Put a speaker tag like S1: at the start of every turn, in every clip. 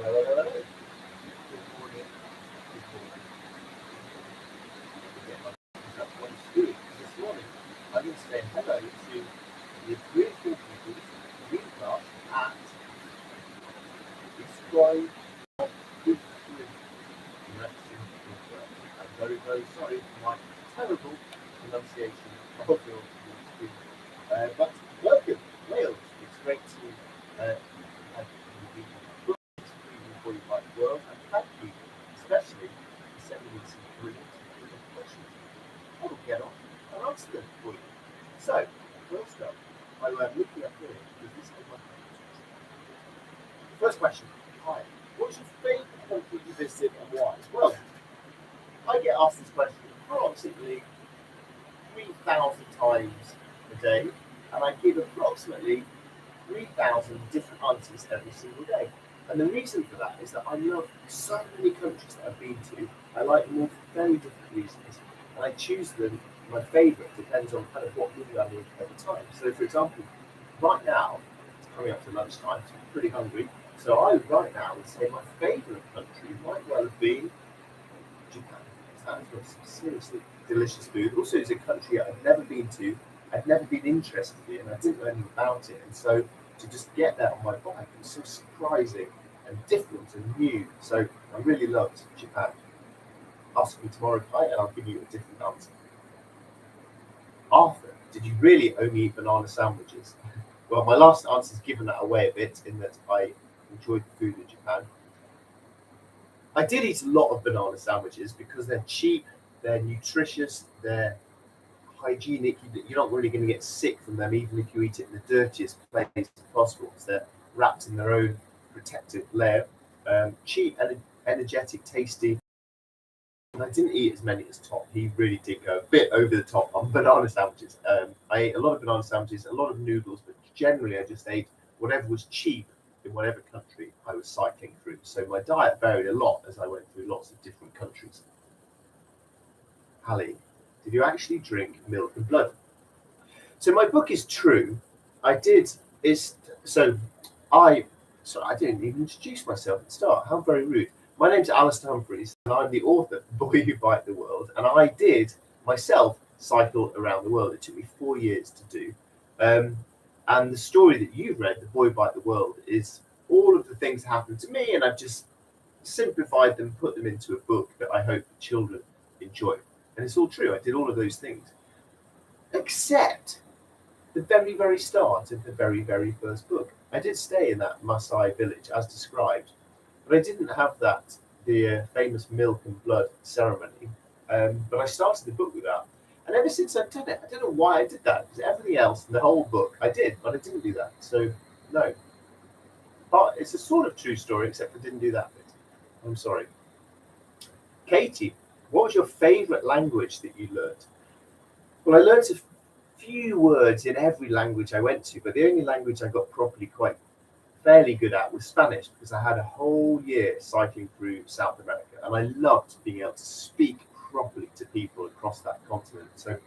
S1: Hello, hello, hello. Good morning. Good morning. Get my hands up on screen. This morning, I'm going to say hello to the beautiful people in class at Ysgol of Bodhyfryd, Wrexham. I'm very, very sorry for my terrible pronunciation of your screen. But welcome, Wales. It's great to have you be for you by the world, and thank you, especially for sending me some brilliant questions. I will get on and answer them for you. So, first up, I'm looking up here because this is my first question. Hi, what's your favourite country you visited and why? Well, I get asked this question approximately 3,000 times a day, and I give approximately 3,000 different answers every single day. And the reason for that is that I love so many countries that I've been to. I like them all for very different reasons. And I choose them, my favourite depends on kind of what mood I'm in at the time. So, for example, right now, it's coming up to lunchtime, so I'm pretty hungry. So I right now would say my favourite country might well have been Japan. Japan's got some seriously delicious food. Also, it's a country I've never been to, I've never been interested in, I didn't know anything about it. And so to just get that on my bike was so surprising and different and new. So I really loved Japan. Ask me tomorrow night and I'll give you a different answer. Arthur, did you really only eat banana sandwiches? Well, my last answer has given that away a bit in that I enjoyed the food in Japan. I did eat a lot of banana sandwiches because they're cheap, they're nutritious, they're hygienic. You're not really going to get sick from them, even if you eat it in the dirtiest place possible, because they're wrapped in their own protective layer. Cheap, energetic, tasty. And I didn't eat as many as Tom. He really did go a bit over the top on banana sandwiches. I ate a lot of banana sandwiches, a lot of noodles, but generally I just ate whatever was cheap in whatever country I was cycling through. So my diet varied a lot as I went through lots of different countries. Hallie, did you actually drink milk and blood? So my book is true. I did. I didn't even introduce myself at the start. How very rude. My name's Alistair Humphreys, and I'm the author of The Boy Who Biked the World. And I did myself cycle around the world. It took me 4 years to do. And the story that you've read, The Boy Who Biked the World, is all of the things that happened to me, and I've just simplified them, put them into a book that I hope the children enjoy. And it's all true. I did all of those things, except the very, very start of the very, very first book. I did stay in that Maasai village as described, but I didn't have the famous milk and blood ceremony. But I started the book with that. And ever since I've done it, I don't know why I did that, because everything else in the whole book I did, but I didn't do that. So, no. But it's a sort of true story, except I didn't do that bit. I'm sorry. Katie, what was your favourite language that you learnt? Well, I learnt a few words in every language I went to, but the only language I got properly quite fairly good at was Spanish, because I had a whole year cycling through South America, and I loved being able to speak properly to people across that continent. So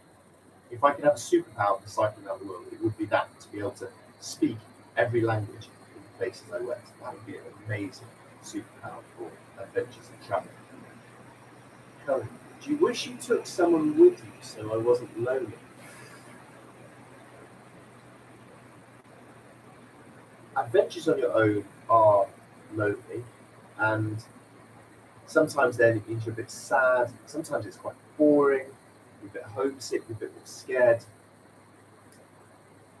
S1: if I could have a superpower for cycling around the world, it would be that, to be able to speak every language in the places I went. That would be an amazing superpower for adventures and travel. Karen, do you wish you took someone with you so I wasn't lonely? Adventures on your own are lonely, and sometimes then it means you're a bit sad, sometimes it's quite boring, you're a bit homesick, you're a bit more scared.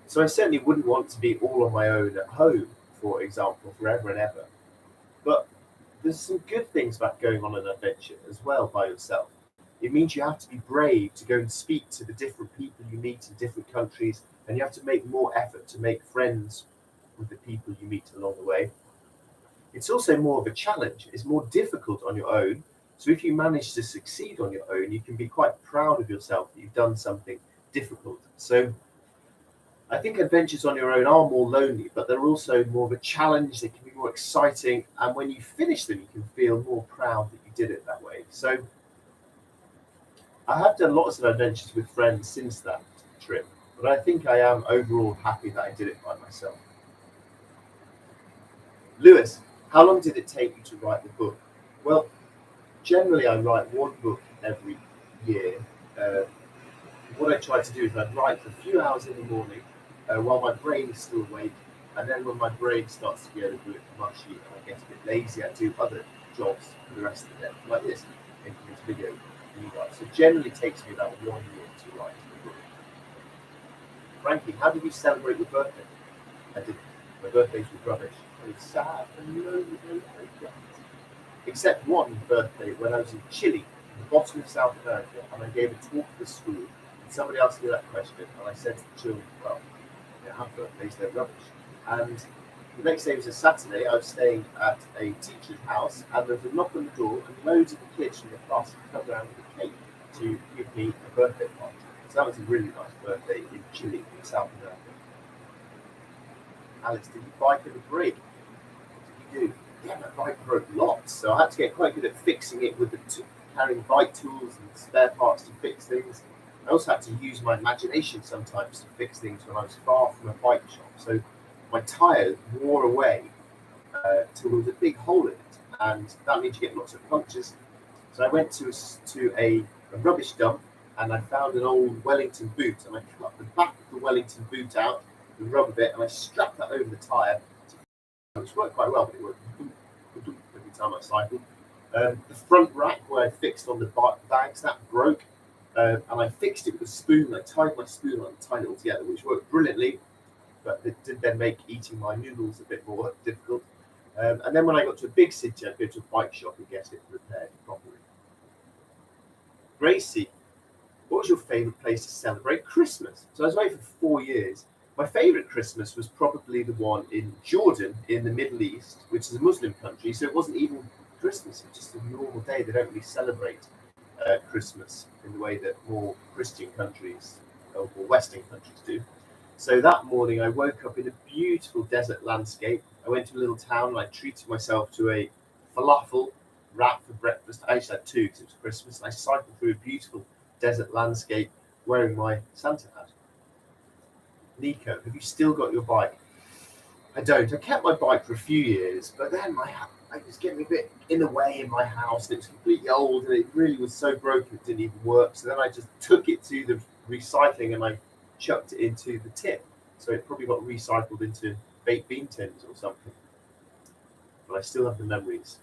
S1: So I certainly wouldn't want to be all on my own at home, for example, forever and ever. But there's some good things about going on an adventure as well by yourself. It means you have to be brave to go and speak to the different people you meet in different countries, and you have to make more effort to make friends with the people you meet along the way. It's also more of a challenge. It's more difficult on your own. So if you manage to succeed on your own, you can be quite proud of yourself that you've done something difficult. So I think adventures on your own are more lonely, but they're also more of a challenge. They can be more exciting. And when you finish them, you can feel more proud that you did it that way. So I have done lots of adventures with friends since that trip, but I think I am overall happy that I did it by myself. Lewis, How long did it take you to write the book? Well, generally I write one book every year. What I try to do is I'd write a few hours in the morning while my brain is still awake, and then when my brain starts to get a bit mushy and I get a bit lazy, I do other jobs for the rest of the day, like this, making this video for you guys. So generally it takes me about 1 year to write the book. Frankie, how did you celebrate your birthday? I didn't. My birthdays were rubbish. It was sad and lonely and except one birthday when I was in Chile, in the bottom of South America, and I gave a talk to the school. And somebody asked me that question, and I said to the children, well, they have birthdays, they're rubbish. And the next day was a Saturday. I was staying at a teacher's house, and there was a knock on the door, and loads of the kids from the class had come around with a cake to give me a birthday party. So that was a really nice birthday in Chile, in South America. Alex, did you bike in the break? What did you do? Yeah, my bike broke lots, so I had to get quite good at fixing it with carrying bike tools and spare parts to fix things. I also had to use my imagination sometimes to fix things when I was far from a bike shop. So my tyre wore away till there was a big hole in it, and that means you get lots of punctures. So I went to a rubbish dump, and I found an old Wellington boot, and I cut the back of the Wellington boot out, the rubber bit, and I strapped that over the tyre, which worked quite well, but it worked every time I cycled. The front rack where I fixed on the bags, that broke, and I fixed it with a spoon. I tied my spoon on and tied it all together, which worked brilliantly, but it did then make eating my noodles a bit more difficult. And then when I got to a big city, I'd go to a bike shop and get it repaired properly. Gracie, what was your favourite place to celebrate Christmas? So I was away for 4 years. My favourite Christmas was probably the one in Jordan in the Middle East, which is a Muslim country. So it wasn't even Christmas, it was just a normal day. They don't really celebrate Christmas in the way that more Christian countries or Western countries do. So that morning I woke up in a beautiful desert landscape. I went to a little town and I treated myself to a falafel wrap for breakfast. I actually had two because it was Christmas. And I cycled through a beautiful desert landscape wearing my Santa hat. Nico, have you still got your bike? I don't. I kept my bike for a few years, but then it was getting a bit in the way in my house, and it was completely old, and it really was so broken it didn't even work. So then I just took it to the recycling and I chucked it into the tip. So it probably got recycled into baked bean tins or something. But I still have the memories.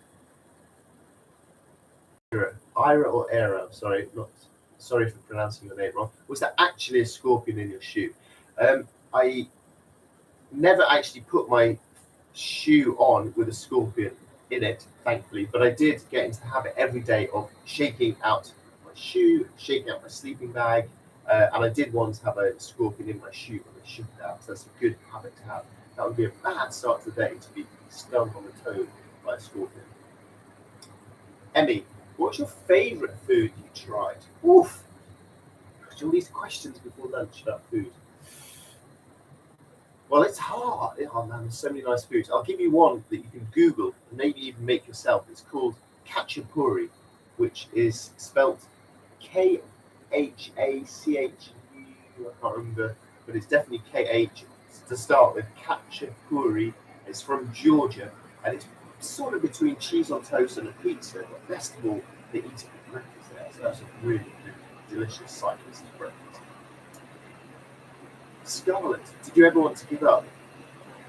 S1: Ira or Era, sorry for pronouncing your name wrong. Was there actually a scorpion in your shoe? I never actually put my shoe on with a scorpion in it, thankfully, but I did get into the habit every day of shaking out my shoe, shaking out my sleeping bag, and I did once have a scorpion in my shoe when I shook it out, so that's a good habit to have. That would be a bad start to the day to be stung on the toe by a scorpion. Emmy, what's your favourite food you tried? Oof! All these questions before lunch about food. Well, it's hard. Oh man, there's so many nice foods. I'll give you one that you can Google and maybe even make yourself. It's called khachapuri, which is spelt Khachau. I can't remember, but it's definitely KH to start with. Khachapuri. It's from Georgia, and it's sort of between cheese on toast and a pizza. But best of all, they eat it for breakfast there. So that's a really delicious cyclist breakfast. Scarlett, did you ever want to give up?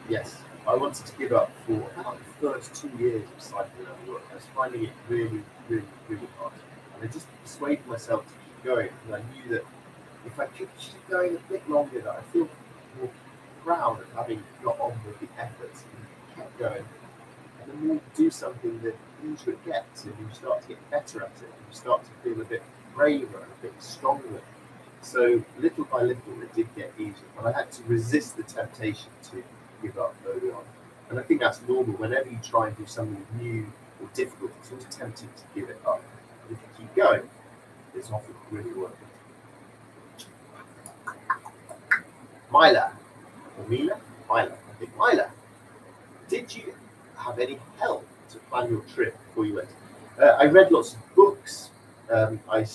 S1: Yes, I wanted to give up for about the first 2 years of cycling around the world. I was finding it really, really, really hard. And I just persuaded myself to keep going, because I knew that if I could keep going a bit longer, that I feel more proud of having got on with the efforts and kept going. And the more you do something, the easier it gets, and you start to get better at it, and you start to feel a bit braver and a bit stronger. So little by little, it did get easier, but I had to resist the temptation to give up early on. And I think that's normal. Whenever you try and do something new or difficult, it's always tempting to give it up. But if you keep going, it's often really worth it. Myla, or Mila? Myla, I think Myla. Did you have any help to plan your trip before you went? I read lots of books. I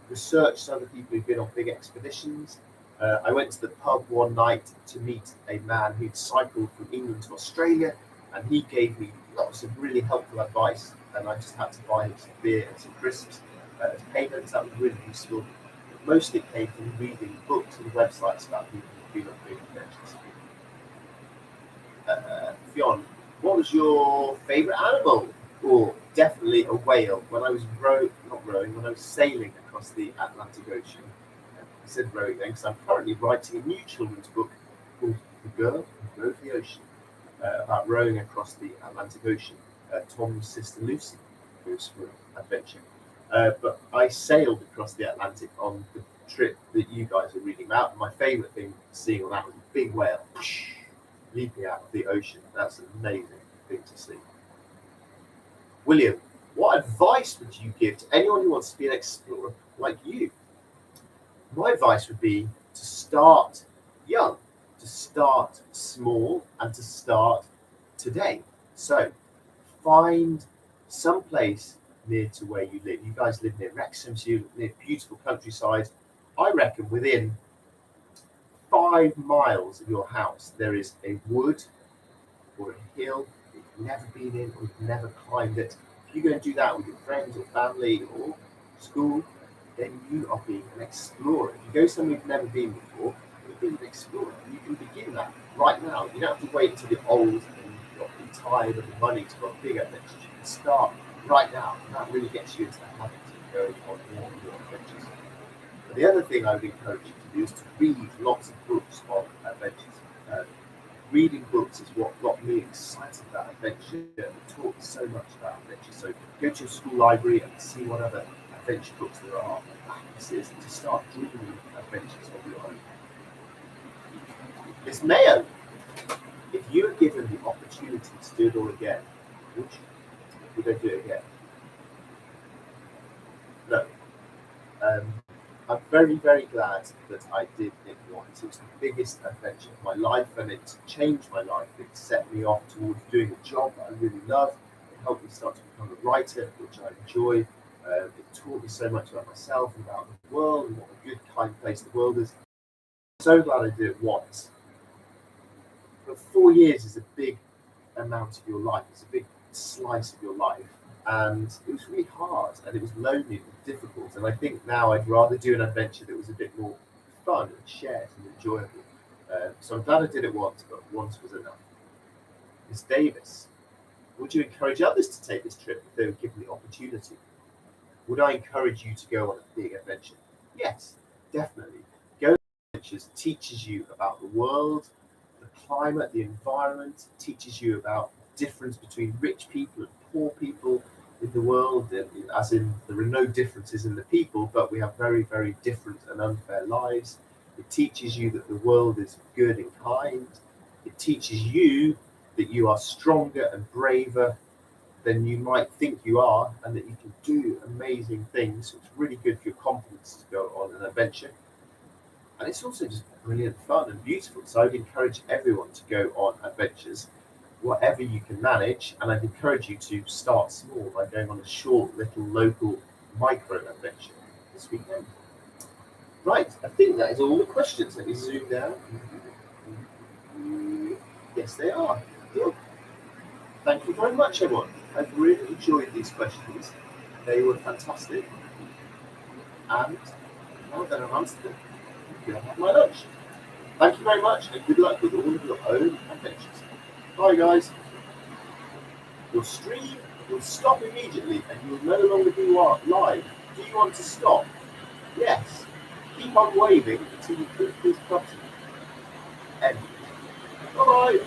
S1: researched other people who've been on big expeditions. I went to the pub one night to meet a man who'd cycled from England to Australia, and he gave me lots of really helpful advice, and I just had to buy him some beer and some crisps as payments. That was really useful. Most of it came from reading books and websites about people who've been on big adventures. Fionn, what was your favourite animal? Or definitely a whale. When I was when I was sailing across the Atlantic Ocean. I said rowing then because I'm currently writing a new children's book called The Girl Who Rode the Ocean, about rowing across the Atlantic Ocean. Tom's sister Lucy goes for adventure. But I sailed across the Atlantic on the trip that you guys are reading about. My favourite thing seeing on that was a big whale leaping out of the ocean. That's an amazing thing to see. William, what advice would you give to anyone who wants to be an explorer like you? My advice would be to start young, to start small, and to start today. So find some place near to where you live. You guys live near Wrexham, so you live near beautiful countryside. I reckon within 5 miles of your house there is a wood or a hill that you've never been in or you've never climbed it. If you go and do that with your friends or family or school, then you are being an explorer. If you go somewhere you've never been before, you're being an explorer. You can begin that right now. You don't have to wait until you're old and you're tired of the money to go on big adventures. You can start right now, and that really gets you into the habit of going on more and more adventures. But the other thing I would encourage you to do is to read lots of books on adventures. Reading books is what got me excited about adventure and taught me so much about adventure. So go to your school library and see what other adventure books there are. This is to start dreaming adventures of your own. Miss Mayo, if you were given the opportunity to do it all again, would you? Would I do it again? No. I'm very, very glad that I did it once. It was the biggest adventure of my life, and it changed my life. It set me off towards doing a job that I really love. It helped me start to become a writer, which I enjoy. It taught me so much about myself and about the world and what a good, kind place the world is. I'm so glad I did it once. But 4 years is a big amount of your life. It's a big slice of your life. And it was really hard, and it was lonely and difficult. And I think now I'd rather do an adventure that was a bit more fun and shared and enjoyable. So I'm glad I did it once, but once was enough. Miss Davis, would you encourage others to take this trip if they were given the opportunity? Would I encourage you to go on a big adventure? Yes, definitely. Going on adventures teaches you about the world, the climate, the environment, teaches you about the difference between rich people and poor people in the world, as in there are no differences in the people, but we have very, very different and unfair lives. It teaches you that the world is good and kind. It teaches you that you are stronger and braver than you might think you are, and that you can do amazing things. It's really good for your confidence to go on an adventure. And it's also just brilliant fun and beautiful. So I'd encourage everyone to go on adventures, whatever you can manage, and I'd encourage you to start small by going on a short little local micro adventure this weekend. Right, I think that is all the questions. Let me zoom down. Yes, they are. Good. Thank you very much, everyone. I've really enjoyed these questions. They were fantastic. And now that I've answered them, I'm going to have my lunch. Thank you very much, and good luck with all of your own adventures. Bye, guys. Your stream will stop immediately, and you will no longer be live. Do you want to stop? Yes. Keep on waving until you click this button. End. Bye-bye.